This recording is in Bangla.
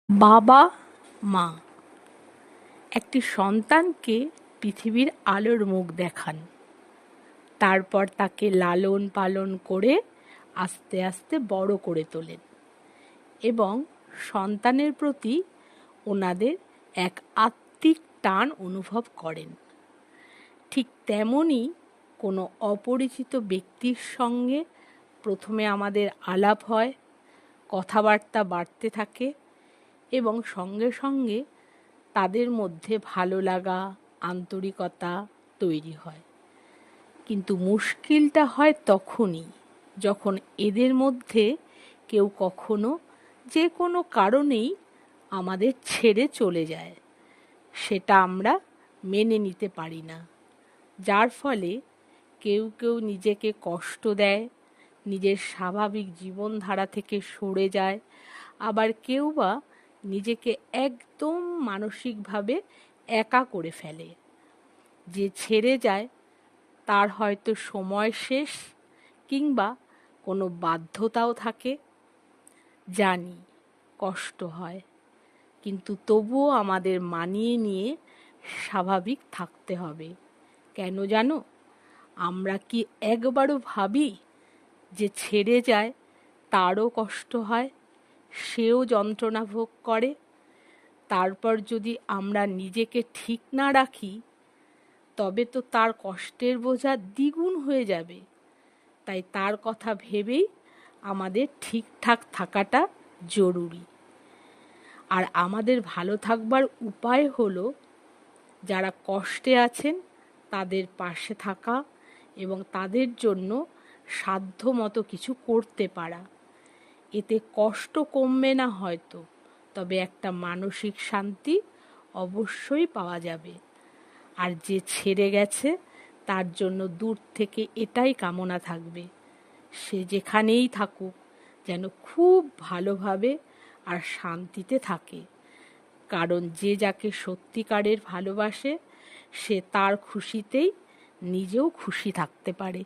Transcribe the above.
বাবা মা একটি সন্তানকে পৃথিবীর আলোর মুখ দেখান। তারপর তাকে লালন পালন করে আস্তে আস্তে বড় করে তোলেন এবং সন্তানের প্রতি ওনাদের এক আত্মিক টান অনুভব করেন। ঠিক তেমনই কোনো অপরিচিত ব্যক্তির সঙ্গে প্রথমে আমাদের আলাপ হয়, কথাবার্তা বাড়তে থাকে এবং সঙ্গে সঙ্গে তাদের মধ্যে ভালো লাগা, আন্তরিকতা তৈরি হয়। কিন্তু মুশকিলটা হয় তখনই যখন এদের মধ্যে কেউ কখনো যে কোনো কারণেই আমাদের ছেড়ে চলে যায়। সেটা আমরা মেনে নিতে পারি না, যার ফলে কেউ কেউ নিজেকে কষ্ট দেয়, নিজের স্বাভাবিক জীবনধারা থেকে সরে যায়, আবার কেউ বা নিজেকে একদম মানসিকভাবে একা করে ফেলে। যে ছেড়ে যায় তার হয়তো সময় শেষ কিংবা কোনো বাধ্যতাও থাকে। জানি কষ্ট হয়, কিন্তু তবুও আমাদের মানিয়ে নিয়ে স্বাভাবিক থাকতে হবে। কেন জানো? আমরা কি একবারও ভাবি যে ছেড়ে যায় তারও কষ্ট হয়, সেও যন্ত্রণা ভোগ করে? তারপর যদি আমরা নিজেকে ঠিক না রাখি তবে তো তার কষ্টের বোঝা দ্বিগুণ হয়ে যাবে। তাই তার কথা ভেবেই আমাদের ঠিকঠাক থাকাটা জরুরি। আর আমাদের ভালো থাকবার উপায় হলো যারা কষ্টে আছেন তাদের পাশে থাকা এবং তাদের জন্য সাধ্যমতো কিছু করতে পারা। এতে কষ্ট কমবে না হয়তো, তবে একটা মানসিক শান্তি অবশ্যই পাওয়া যাবে। আর যে ছেড়ে গেছে তার জন্য দূর থেকে এটাই কামনা থাকবে, সে যেখানেই থাকুক যেন খুব ভালোভাবে আর শান্তিতে থাকে। কারণ যে যাকে সত্যিকারের ভালোবাসে সে তার খুশিতেই নিজেও খুশি থাকতে পারে।